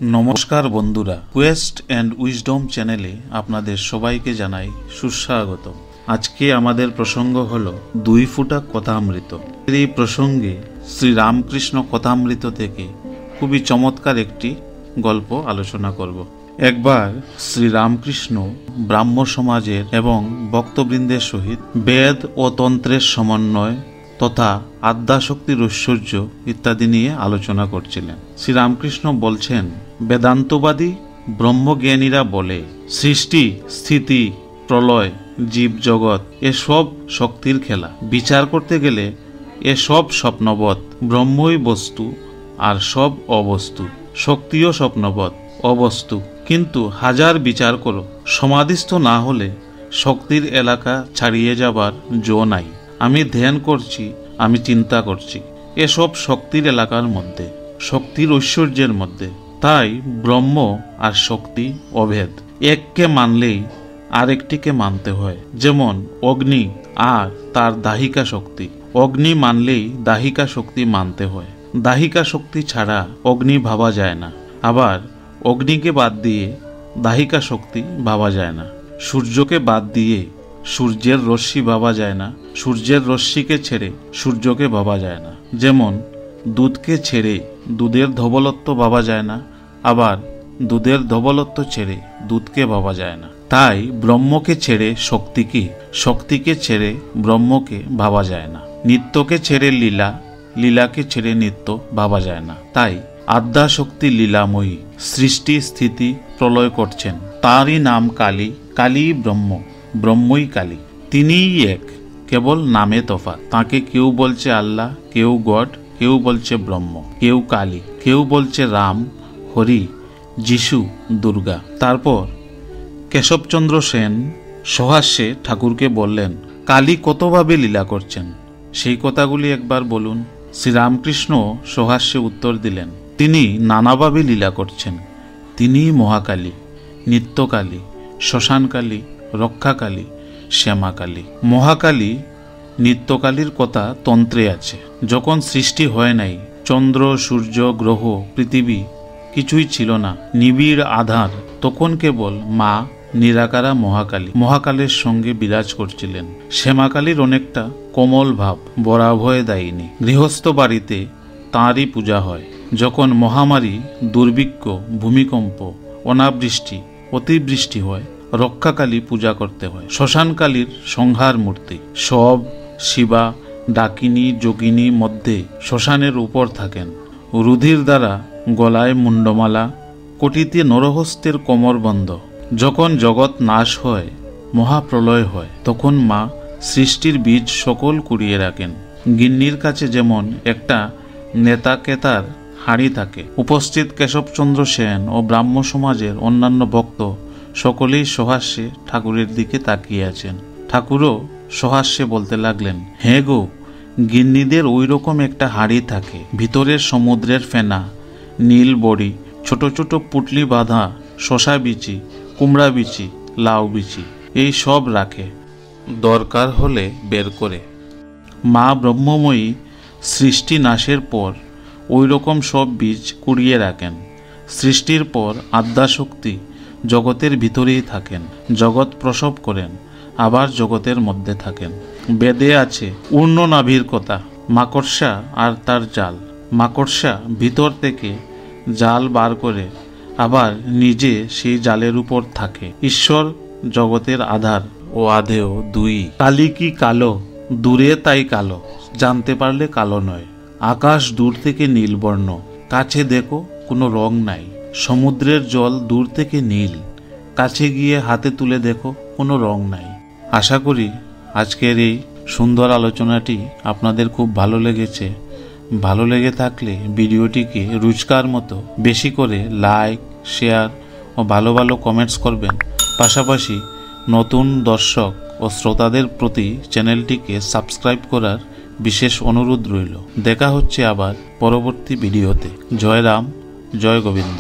নমস্কার বন্ধুরা, Quest and wisdom চ্যানেলে আপনাদের সবাইকে জানাই সুস্বাগত। আজকে আমাদের প্রসঙ্গ হলো 2 ফোঁটা কথামৃত। এই প্রসঙ্গে শ্রী রামকৃষ্ণ কথামৃত থেকে খুবই চমৎকার একটি গল্প আলোচনা করব। একবার শ্রী রামকৃষ্ণ ব্রাহ্ম সমাজের এবং ভক্তবৃন্দের সহিত বেদ ও তন্ত্রের সমন্বয় তথা আদ্যাশক্তির ঐশ্বর্য ইত্যাদি নিয়ে আলোচনা করছিলেন। শ্রীরামকৃষ্ণ বলছেন, বেদান্তবাদী ব্রহ্মজ্ঞানীরা বলে সৃষ্টি, স্থিতি, প্রলয়, জীব জগৎ এসব শক্তির খেলা। বিচার করতে গেলে এসব স্বপ্নবৎ, ব্রহ্মই বস্তু আর সব অবস্তু। শক্তিও স্বপ্নবৎ, অবস্তু। কিন্তু হাজার বিচার করো, সমাধিস্থ না হলে শক্তির এলাকা ছাড়িয়ে যাবার জো নাই। আমি ধ্যান করছি, আমি চিন্তা করছি, এসব শক্তির এলাকার মধ্যে, শক্তির ঐশ্বর্যের মধ্যে। তাই ব্রহ্ম আর শক্তি অভেদ। এককে মানলেই আরেকটিকে মানতে হয়। যেমন অগ্নি আর তার দাহিকা শক্তি। অগ্নি মানলেই দাহিকা শক্তি মানতে হয়। দাহিকা শক্তি ছাড়া অগ্নি ভাবা যায় না। আবার অগ্নিকে বাদ দিয়ে দাহিকা শক্তি ভাবা যায় না। সূর্যকে বাদ দিয়ে সূর্যের রশ্মি ভাবা যায় না। সূর্যের রশ্মিকে ছেড়ে সূর্যকে ভাবা যায় না। যেমন দুধকে ছেড়ে দুধের ধবলত্ব ভাবা যায় না, আবার দুধের ধবলত্ব ছেড়ে দুধকে ভাবা যায় না। তাই ব্রহ্মকে ছেড়ে শক্তিকে, শক্তিকে ছেড়ে ব্রহ্মকে ভাবা যায় না। নিত্যকে ছেড়ে লীলা, লীলাকে ছেড়ে নিত্য ভাবা যায় না। তাই আদ্যাশক্তি লীলাময়ী, সৃষ্টি স্থিতি প্রলয় করছেন। তারই নাম কালী, কালী ব্রহ্ম, ব্রহ্মই কালী। তিনিই এক, কেবল নামে তফাৎ। তাকে কেউ বলছে আল্লাহ, কেউ গড, কেউ বলছে ব্রহ্ম, কেউ কালী, কেউ বলছে রাম, হরি, যিশু, দুর্গা। তারপর কেশবচন্দ্র সেন সহাস্যে ঠাকুরকে বললেন, কালী কতভাবে লীলা করছেন সেই কথাগুলি একবার বলুন। শ্রীরামকৃষ্ণ সহাস্যে উত্তর দিলেন, তিনি নানাভাবে লীলা করছেন। তিনিই মহাকালী, নিত্যকালী, শ্মশানকালী, রক্ষাকালী, শ্যামাকালী। মহাকালী, নিত্যকালীর কথা তন্ত্রে আছে। যখন সৃষ্টি হয় নাই, চন্দ্র, সূর্য, গ্রহ, পৃথিবী কিছুই ছিল না, নিবিড় আধার, তখন কেবল মা নিরাকারা মহাকালী মহাকালের সঙ্গে বিরাজ করছিলেন। শ্যামাকালীর অনেকটা কোমল ভাব, বরাভয় দায়িনী। গৃহস্থ বাড়িতে তাঁরই পূজা হয়। যখন মহামারী, দুর্ভিক্ষ, ভূমিকম্প, অনাবৃষ্টি, অতিবৃষ্টি হয়, রক্ষাকালী পূজা করতে হয়। শ্মশানকালীর সংহার মূর্তি। সব শিবা, ডাকিনী, যোগিনী মধ্যে শ্মশানের উপর থাকেন। রুধির দ্বারা গলায় মুন্ডমালা, কোটিতে নরহস্তের কোমরবন্ধ। যখন জগৎ নাশ হয়, মহাপ্রলয় হয়, তখন মা সৃষ্টির বীজ সকল কুড়িয়ে রাখেন। গিন্নির কাছে যেমন একটা নেতাকেতার হাঁড়ি থাকে। উপস্থিত কেশবচন্দ্র সেন ও ব্রাহ্ম সমাজের অন্যান্য ভক্ত সকলেই সহাস্যে ঠাকুরের দিকে তাকিয়ে আছেন। ঠাকুরও সহাস্যে বলতে লাগলেন, হ্যাঁ গো, গিন্নিদের ওই রকম একটা হাঁড়ি থাকে। ভিতরের সমুদ্রের ফেনা, নীল বড়ি, ছোট ছোট পুটলি বাঁধা শশা বিচি, কুমড়া বিচি, লাউ বিচি, এই সব রাখে, দরকার হলে বের করে। মা ব্রহ্মময়ী সৃষ্টি নাশের পর ওই রকম সব বীজ কুড়িয়ে রাখেন। সৃষ্টির পর আদ্যাশক্তি জগতের ভিতরেই থাকেন, জগৎ প্রসব করেন, আবার জগতের মধ্যে থাকেন। বেদে আছে উর্ণ নাভির কথা, মাকড়সা আর তার জাল। মাকড়সা ভিতর থেকে জাল বার করে আবার নিজে সেই জালের উপর থাকে। ঈশ্বর জগতের আধার ও আধেয় দুই। কালী কি কালো, দূরে তাই কালো, জানতে পারলে কালো নয়। আকাশ দূর থেকে নীলবর্ণ, কাছে দেখো কোনো রং নাই। সমুদ্রের জল দূর থেকে নীল, কাছে গিয়ে হাতে তুলে দেখো কোনো রং নাই। আশা করি আজকের এই সুন্দর আলোচনাটি আপনাদের খুব ভালো লেগেছে। ভালো লেগে থাকলে ভিডিওটিকে রুচকার মতো বেশি করে লাইক, শেয়ার ও ভালো ভালো কমেন্টস করবেন। পাশাপাশি নতুন দর্শক ও শ্রোতাদের প্রতি চ্যানেলটিকে সাবস্ক্রাইব করার বিশেষ অনুরোধ রইল। দেখা হচ্ছে আবার পরবর্তী ভিডিওতে। জয় রাম, জয় গোবিন্দ।